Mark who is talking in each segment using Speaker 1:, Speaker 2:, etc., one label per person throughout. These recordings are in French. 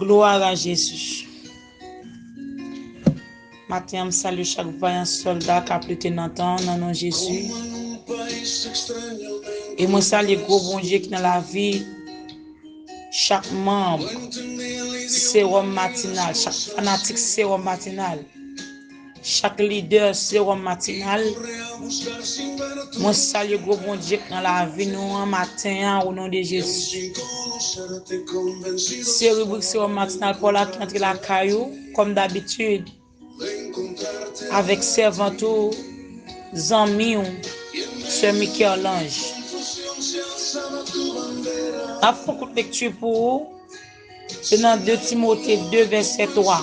Speaker 1: Gloire à Jésus. Matin, je salue chaque vaillant soldat qui a plus de dans le nom de Jésus. Et moi, salue le gros bon Dieu qui est dans la vie. Chaque membre, sérum matinal. Chaque fanatique, sérum matinal. Chaque leader, sérum matinal. Moi, salue le gros bon Dieu qui est dans la vie. Nous, un matin, au nom de Jésus. C'est rubrique sérum matinal pour la qui entre la caillou, comme d'habitude. Avec servantou, Zamiou, Sœur Michel-Ange. A beaucoup de lecture pour vous. C'est dans 2 Timothée 2, verset 3.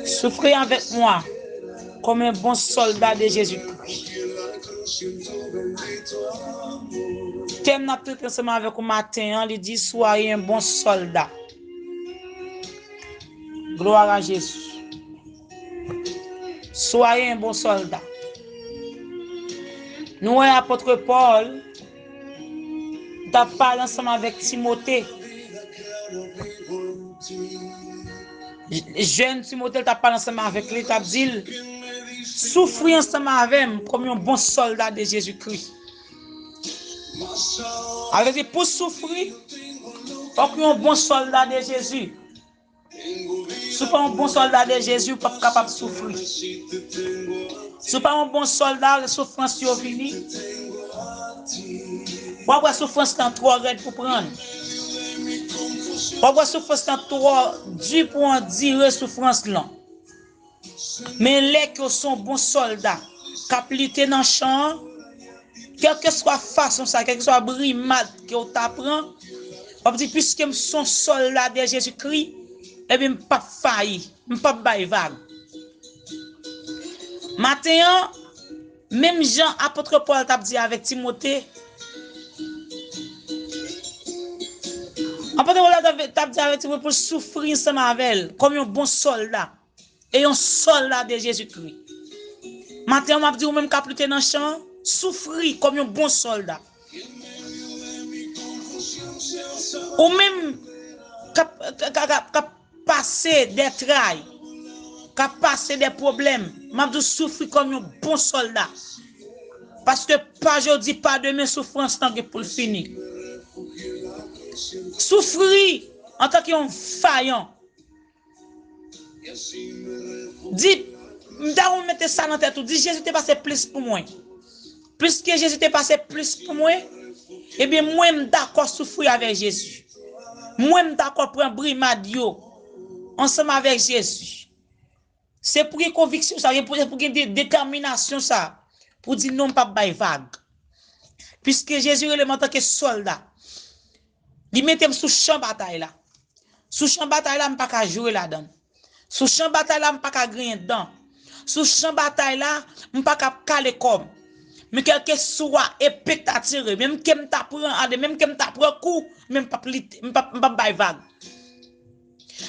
Speaker 1: Souffrez avec moi comme un bon soldat de Jésus-Christ. Thème n'a traité ensemble avec vous matin, il dit soyez un bon soldat. Gloire à Jésus. Soyez un bon soldat. Nous, apôtre Paul, t'as parlé ensemble avec Timothée. Jeune Timothée, t'as parlé ensemble avec lui, t'as dit, souffrir ensemble avec moi comme un bon soldat de Jésus-Christ. Alors, pour souffrir, comme un bon soldat de Jésus. Si pas un bon soldat de Jésus, pas capable de souffrir. Si pas un bon soldat, la souffrance est finie. Pourquoi la souffrance est trop raide pour prendre? Pourquoi la souffrance est trop dure pour en dire la souffrance là? Mais les qui sont bons soldats, qui dans le champ, quelle que soit la façon, quelle que soit la brimade que tu apprends, on dit puisque je suis soldat de Jésus-Christ, et bien, je ne pas failli, je ne pas bailler vague. Maintenant, même Jean, apôtre Paul, t'a dit avec Timothée, apôtre Paul, t'a dit avec Timothée pour souffrir ensemble avec elle, comme un bon soldat, et un soldat de Jésus-Christ. Maintenant, m'a dit, ou même qu'à plus dans le champ, souffrir comme un bon soldat. Ou même qu'à passer des trailles, qu'à passer des problèmes, m'a dit souffrir comme un bon soldat. Parce que pas aujourd'hui, pas demain, souffrance tant que pour le finir. Souffrir en tant qu'un faillant. Dit, on mettre ça dans la tête, dit Jésus t'est passé plus pour moi. Plus que Jésus t'est passé plus pour moi, eh bien, moi, je suis d'accord souffrir avec Jésus. Moi, je suis d'accord prendre brimadio ensemble avec Jésus. C'est pour une conviction, ça, pour une détermination, ça, pour dire non, pas de vague. Puisque Jésus est en tant que soldat, il mettait sous champ bataille là. Sous champ bataille là, je ne peux pas jouer là-dedans. Sous champ bataille là, je ne peux pas gagner dedans. Sous champ bataille là, je ne peux pas caler comme. Mais quel que soit épée t'a tiré, même que m'apprend coup, même pas vague.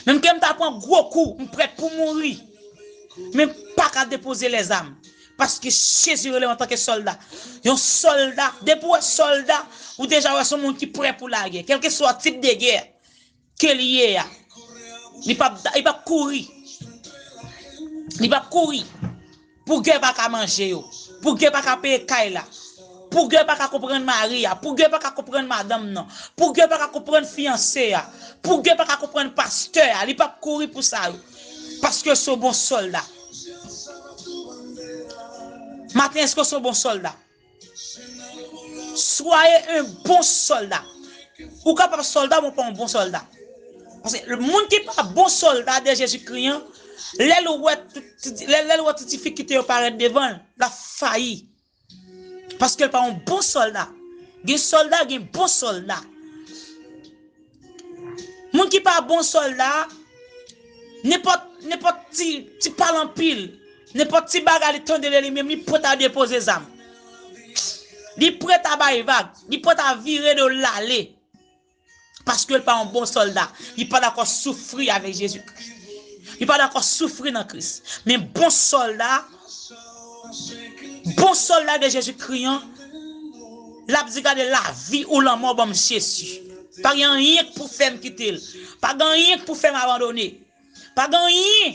Speaker 1: Même que m'apprend gros coup, prêt pour mourir. Même pas qu'à déposer les armes. Parce que Jésus est en tant que soldat. Un soldat, depuis un soldat, ou déjà son monde qui est prêt pour la guerre. Quel que soit le type de guerre qu'il y a, il va courir. Il va courir. Pour guerre pas qu'à manger, pour guerre pas qu'à payer Kaila, pour guerre pas qu'à comprendre Maria, pour guerre pas qu'à comprendre madame non, pour guerre pas qu'à comprendre fiancé, pour guerre pas qu'à comprendre pasteur, il pas courir pour ça. Parce que c'est un bon soldat. Maintenant, est-ce que c'est un bon soldat? Soyez un bon soldat. Ou capable soldat, mais pas un bon soldat. Parce que le monde qui n'est pas bon soldat de Jésus-Christ, les lois difficultés apparaissent devant, la failli. Parce que pas un bon soldat. Un soldat, un bon soldat. Monde qui pas bon soldat, n'importe petit parle en pile, n'importe petit bagarre tendre lui-même, il prêt à déposer les armes. Il prêt à bailler vague, il prêt à virer de l'aller. Parce que pas un bon soldat, il pas d'accord souffrir avec Jésus-Christ. Il pas d'accord souffrir dans Christ. Mais bon soldat de Jésus-Christ, la dit de la vie ou la mort bon Jésus. Pas rien pour faire me quitter. Pas rien pour faire m'abandonner. Pas rien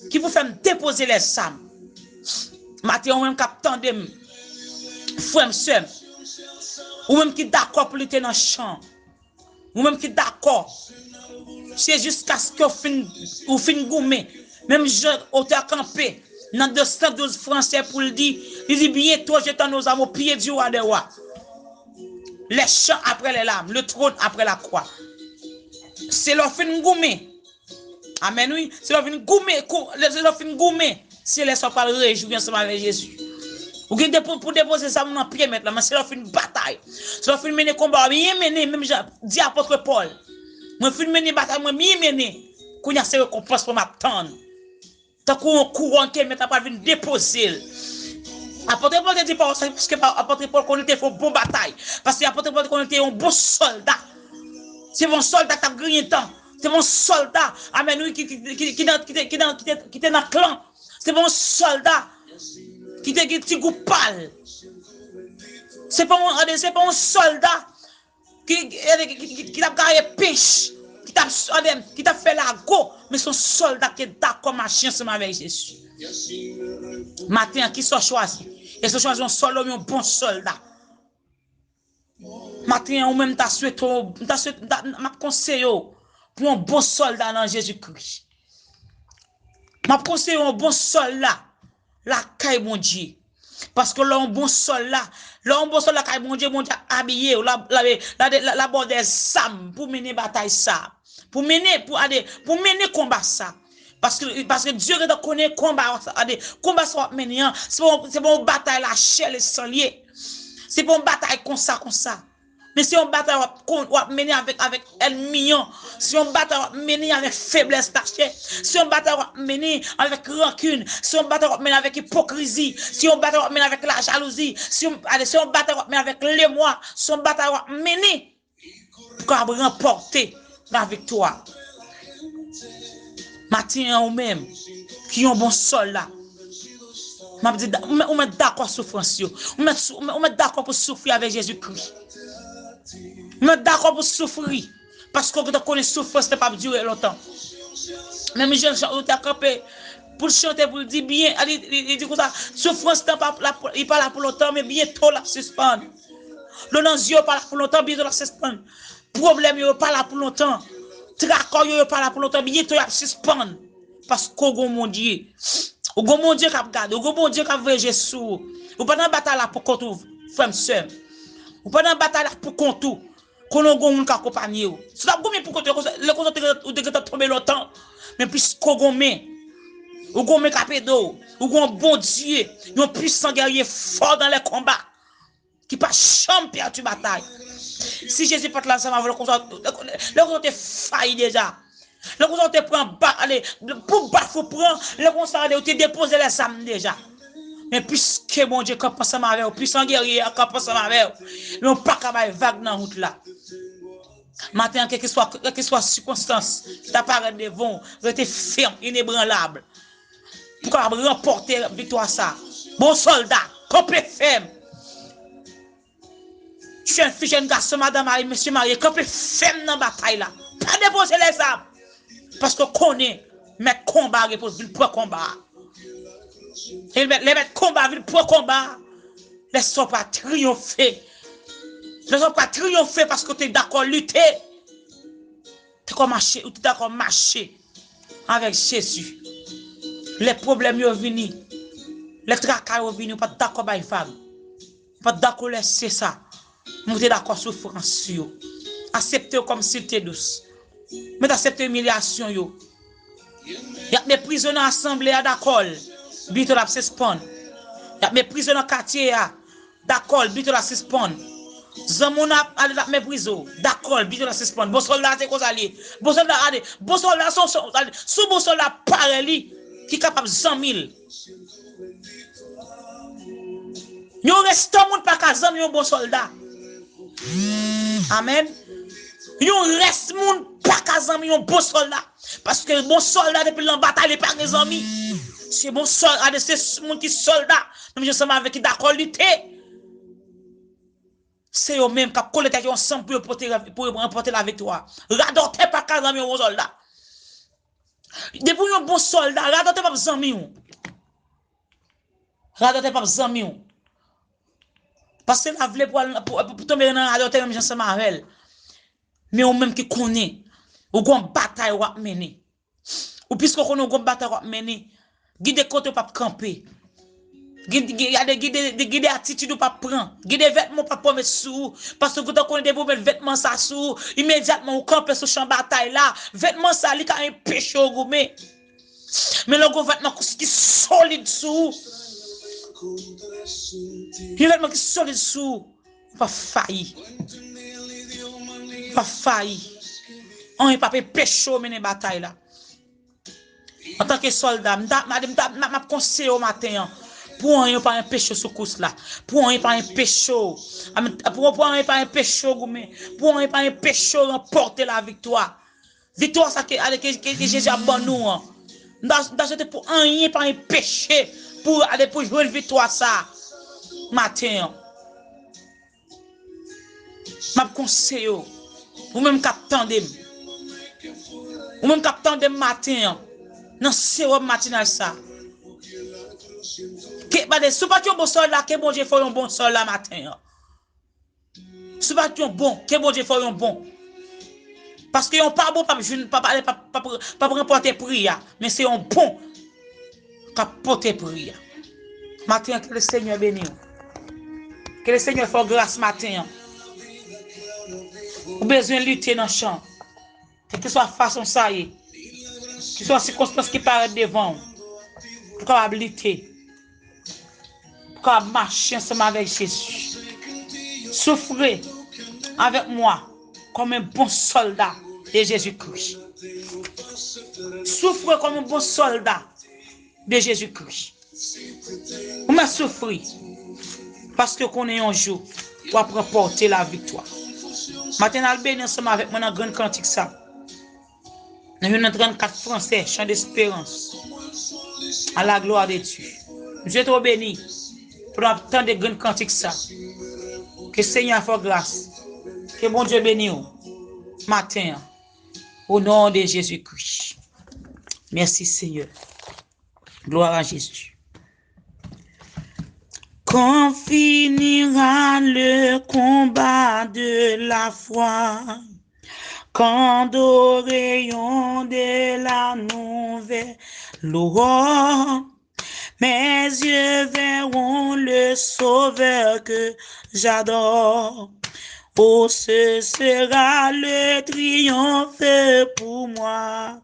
Speaker 1: qui pour faire me déposer les âmes. Matin, ou même captant de frère, soeur, ou même qui d'accord pour lutter dans le champ, ou même qui d'accord, c'est jusqu'à ce que vous fin gourmet, même je auteur campé, dans 212 français pour le dire, il dit bientôt je t'en nos âmes au pied du roi des rois. Les champs après les larmes, le trône après la croix. C'est leur fin gourmet. Amen, oui, c'est leur fin gourmet, c'est leur fin gourmet. Si les sont pas réjouis ensemble avec Jésus. Ou pour déposer ça dans pied maintenant, mais c'est leur une bataille. C'est leur fin mener combat, bien mené, même dit apôtre Paul. Moi fin mener bataille, moi bien mené. Qu'on y a ces récompenses pour m'attendre. Tant qu'on courant qui maintenant pas venir déposer. Apôtre Paul dit pas parce que apôtre Paul qu'on était fait bon bataille parce que apôtre Paul qu'on était un bon soldat. C'est mon soldat qui a gagné temps. C'est mon soldat, amen, oui, qui était dans le clan. C'est mon soldat qui était petit groupe pâle. C'est pas un soldat qui a gagné pêche, qui t'a fait la go, mais son soldat qui est d'accord marcher ensemble avec Jésus. Matin, qui soit choisi? Et ce choisi un soldat, un bon soldat. Matin, ou même t'as souhaité, m'a conseillé pour un bon soldat dans Jésus-Christ. M'a conseillé un bon soldat, la caille mon Dieu. Parce que là, un bon soldat, caille mon Dieu habillé, la bord des âmes pour mener bataille ça. Pour mener combat ça. Parce que Dieu connaît combat ça mener, c'est bon bataille la chair et sang lié. C'est bon bataille comme ça. Mais si on bataille on mener avec ennemi, si on bataille mener avec faiblesse tachée, si on bataille mener avec rancune, si on bataille mener avec hypocrisie, si on bataille mener avec la jalousie, si on bataille mener avec l'émoi, si on bataille mener pour remporter la victoire. Matin ou même qui ont bon soldat. On met d'accord souffrance, on met d'accord pour souffrir avec Jésus-Christ. On met d'accord pour souffrir parce qu'on connaît souffrance ne pas durer longtemps. Même jeune chanteur campé pour chanter pour dire bien, il dit comme ça, souffrance il pas là pour longtemps mais bientôt la suspendre. Le non-yeux pas là pour longtemps, bientôt la suspendre. Problème yo pas là pour longtemps. Tracor yo pas là pour longtemps, bientôt la suspendre parce qu'au mon Dieu. Au bon Dieu qui a gardé, au bon Dieu qui a vu Jésus. Ou pas dans bataille là pour contre frère sœur. Ou pas dans bataille là pour contre qu'on a gon ka accompagner ou. C'est la gomme pour contre le contre ou de tomber longtemps. Mais puis qu'on gomme ou gomme capédo, ou gon bon Dieu, un puissant guerrier fort dans les combats qui pas jamais perdu bataille. Si Jésus porte l'ensemble avec le contre failli déjà. Le conseil te prend, pour battre, faut prendre, le conseil te déposer les âmes déjà. Mais puisque mon Dieu, quand pense avec vous, puissant guerrier, quand pense avec vous, mais on pas qu'à vague dans la route là. Matin, quelle que soit circonstance, qui t'apparaît devant, restez ferme, inébranlable. Pour remporter la victoire ça. Bon soldat, campé ferme. Tu es un fils, un garçon, madame, monsieur marié, campé ferme dans la bataille là. Pas déposer les âmes. Parce que connaît mes combats pour combat. Les mettre combat pour combat. Les sont pas triompher. Les sont pas triompher parce que tu es d'accord lutter. Tu es marcher ou tu es d'accord marcher avec Jésus. Les problèmes sont venus. Les tracas sont venus. Pas d'accord avec femme. Pas d'accord laisser ça. Vous êtes d'accord souffrance. Acceptez comme si tu es douce. Mais d'accepter l'humiliation, yo. Il y a mes prisonniers assemblés d'accord. Bientôt la suspendre. Il y a mes prisonniers quartier d'accord. Bientôt la suspendre. Zamona allez la mes prisons. D'accord. Bientôt la suspendre. Bon soldat c'est quoi ça li? Bon soldat allez. Bon soldat sont sous bon soldat pareil qui capable 100 000. Yo reste monde pas ka zam yo bon soldat. Amen. Yo reste moun pas kazami yon bon soldat parce que bon soldat depuis la bataille pas des amis. C'est bon soldat, c'est moun qui soldat. Même je sommes avec qui d'accord lutter. C'est eux-mêmes qui collent tête ensemble pour remporter la victoire. Radote pas qu'à zami aux soldats. Depuis un bon soldat, radote pas zami ou. Radote pas zami ou. Parce que la vle pour tomber dans radote même ensemble avec. Mais ou même qui connaît ou gon bataille ou mener. Ou puisque qu'on gon bataille ou mener, guide côté pas camper. Il y a des attitudes pas prendre, des vêtements pas mettre sous parce que quand on est pour mettre vêtements ça sous, immédiatement on campe sur champ bataille là, vêtements ça li ka un péché au goumé. Mais le vêtement qui solide sous. Le vêtement qui solide sous, pas failli. Pas failli. On est pas péché au mener bataille là. En tant que soldat, m'a conseillé au matin. Pour un pas un péché sous course là. Pour un pas un péché. Pour un pas un péché goumé. Pour un pas un péché remporter la victoire. Victoire ça que Jésus a bon nous. Dans pour un pas un péché pour aller pour jouer une victoire ça. Matin. M'a conseillé ou même qu'attendez. Ou même qu'attendez matin. Non, c'est au matinal ça. Si pas un bon soldat, que bon Dieu fait un bon soldat matin. Si pas un bon, que bon Dieu fait un bon. Parce que on pas bon, pas remporter prière, mais c'est un bon qui porter prière. Matin, que le Seigneur bénisse. Que le Seigneur fasse grâce matin. Vous avez besoin de lutter dans le champ. Que ce soit façon ça y est. Que ce soit circonstance qui paraît devant. Pour qu'on lutter. Pour qu'on marche ensemble avec Jésus. Souffrez avec moi comme un bon soldat de Jésus-Christ. Souffrez comme un bon soldat de Jésus-Christ. Vous m'avez souffert parce que qu'on est un jour pour remporter la victoire. Maintenant, nous sommes ensemble avec moi dans grande cantique ça. Nous sommes 34 français, chant d'espérance. À la gloire de Dieu. Je suis trop béni pour entendre de grandes cantiques ça. Que le Seigneur fasse grâce. Que bon Dieu bénisse matin. Au nom de Jésus-Christ. Merci Seigneur. Gloire à Jésus. Quand finira le combat de la foi, quand au rayon de la nouvelle aurore, mes yeux verront le Sauveur que j'adore. Oh, ce sera le triomphe pour moi.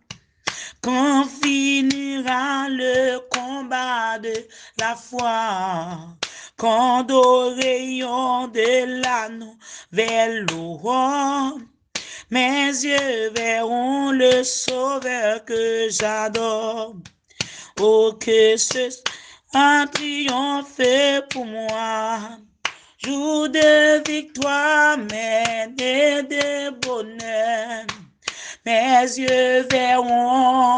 Speaker 1: Quand finira le combat de la foi, quand au rayon de la nouvelle aurore, mes yeux verront le Sauveur que j'adore. Oh, que ce soit un triomphe pour moi. Jour de victoire, mène et de bonheur. Mes yeux verront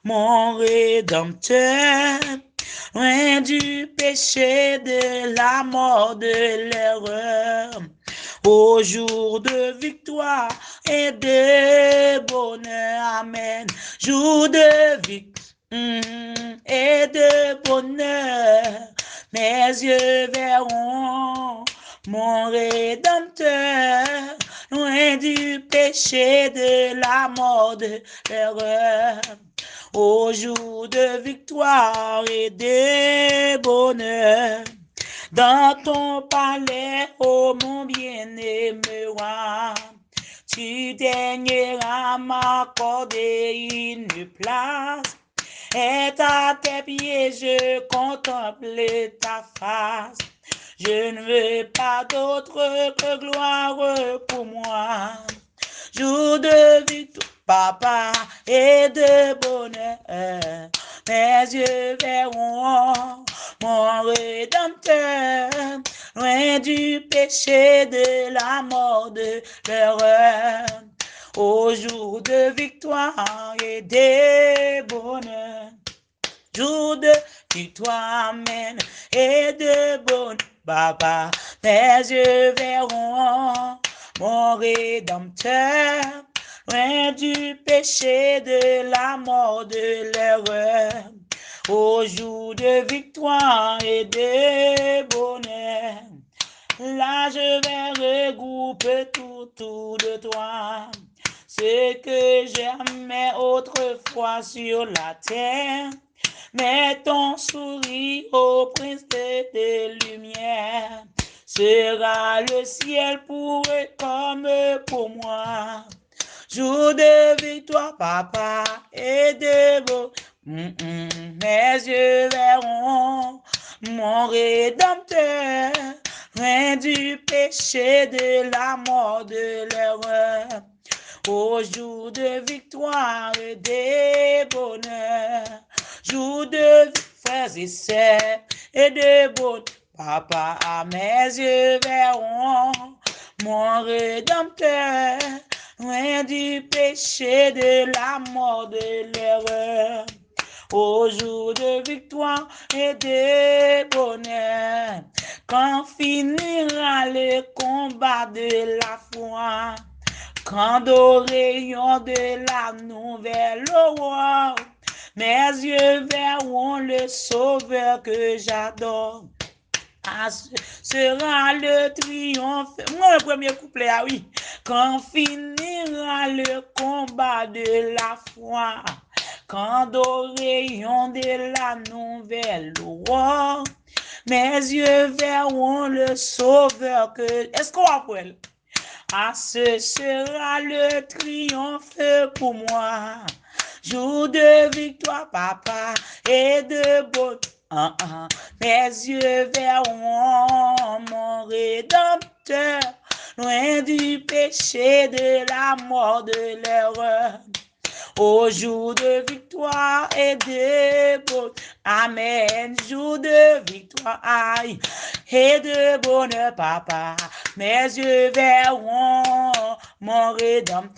Speaker 1: mon Rédempteur, loin du péché, de la mort, de l'erreur. Au jour de victoire et de bonheur, amen. Jour de victoire et de bonheur, mes yeux verront mon Rédempteur, loin du péché, de la mort, de l'erreur. Au jour de victoire et de bonheur, dans ton palais, ô mon bien-aimé roi, tu daigneras m'accorder une place. Et à tes pieds, je contemple ta face. Je ne veux pas d'autre que gloire pour moi. Jour de victoire, papa, et de bonheur, mes yeux verront mon Rédempteur, loin du péché, de la mort, de l'erreur. Au jour de victoire et de bonheur, jour de victoire, amen, et de bonheur, papa. Mes yeux verront mon Rédempteur, loin du péché, de la mort, de l'erreur. Au jour de victoire et de bonheur, là je vais regrouper tout autour de toi. Ce que j'aimais autrefois sur la terre, mais ton sourire, ô prince de lumière, sera le ciel pour eux comme pour moi. Jour de victoire, papa, et de beau. Mes yeux verront mon Rédempteur, loin du péché, de la mort, de l'erreur. Au jour de victoire et de bonheur, jour de frères et sœurs et de bonheur, papa, à mes yeux verront mon Rédempteur, loin du péché, de la mort, de l'erreur. Au jour de victoire et de bonheur, quand finira le combat de la foi, quand au rayon de la nouvelle aurore, mes yeux verront le sauveur que j'adore. Ah, ce sera le triomphe. Moi, le premier couplet, ah oui. Quand finira le combat de la foi, quand au rayon de la nouvelle aurore, mes yeux verront le sauveur que... Est-ce qu'on appelle? Ah, ce sera le triomphe pour moi. Jour de victoire, papa, et de bonheur. Mes yeux verront mon Rédempteur, loin du péché, de la mort, de l'erreur. Au jour de victoire et de bonheur, amen, jour de victoire et de bonheur, papa, mes yeux verront mon Rédempteur,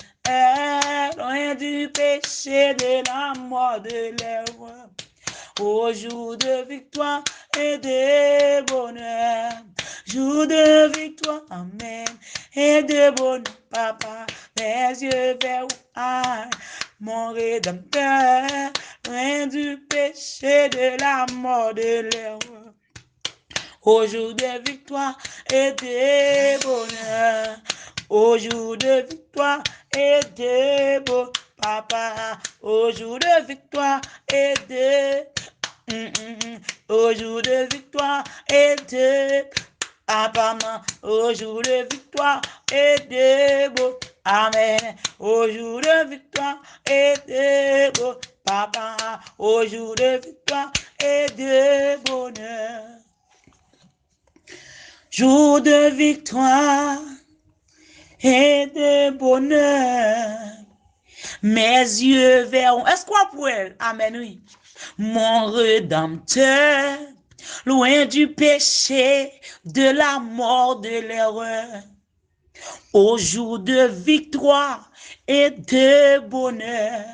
Speaker 1: loin du péché, de la mort, de l'erreur. Au jour de victoire et de bonheur, jour de victoire, amen, et de bonheur, papa, mes yeux verront mon Rédempteur, loin du péché, de la mort, de l'erreur. Au jour de victoire et de bonheur, au jour de victoire et de bonheur, papa, au jour de victoire et de au jour de victoire et de papa, au jour de victoire et de beau, amen, au jour de victoire et de beau, papa, au jour de victoire et de bonheur. Jour de victoire et de bonheur, mes yeux verront. Est-ce qu'on pourrait? Amen, oui. Mon Rédempteur, loin du péché, de la mort, de l'erreur. Au jour de victoire et de bonheur.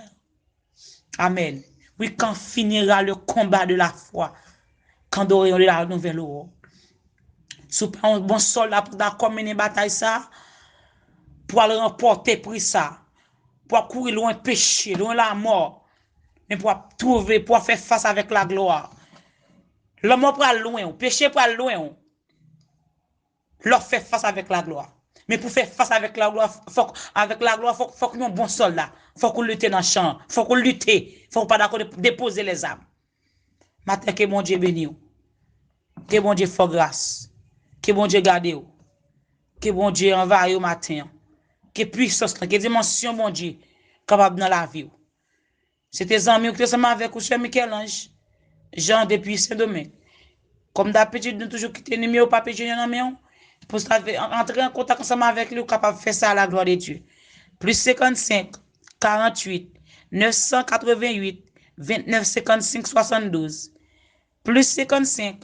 Speaker 1: Amen. Oui, quand finira le combat de la foi, quand aurons la nouvelle aurore. Si pas un bon soldat pour mener bataille ça, pour aller remporter prix ça, pour courir loin péché, loin la mort, mais pour trouver, pour faire face avec la gloire. L'homme pour aller loin, péché pour aller loin, leur fait face avec la gloire. Mais pour faire face avec la gloire, faut que nous un bon soldat. Faut qu'on lutte dans le champ. Faut qu'on lutte. Faut pas d'accord de déposer les armes. Matin que mon Dieu bénisse. Que bon Dieu fasse grâce. Que bon Dieu garde. Que bon Dieu envahisse au matin. Que puissance, que dimension, mon Dieu, capable dans la vie. C'est tes amis qui sont avec vous, cher Michel-Ange. Jean depuis Saint-Domingue. Comme d'habitude, nous toujours quitter le numéro papier Junior dans main. Pour entrer en contact ensemble avec lui, capable de faire ça à la gloire de Dieu. Plus 55, 48, 988, 29, 55, 72. Plus 55,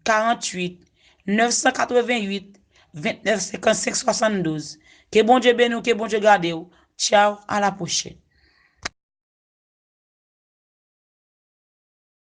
Speaker 1: 48, 988, 29, 55, 72. Que bon Dieu bénisse, que bon Dieu garde. Ciao, à la prochaine.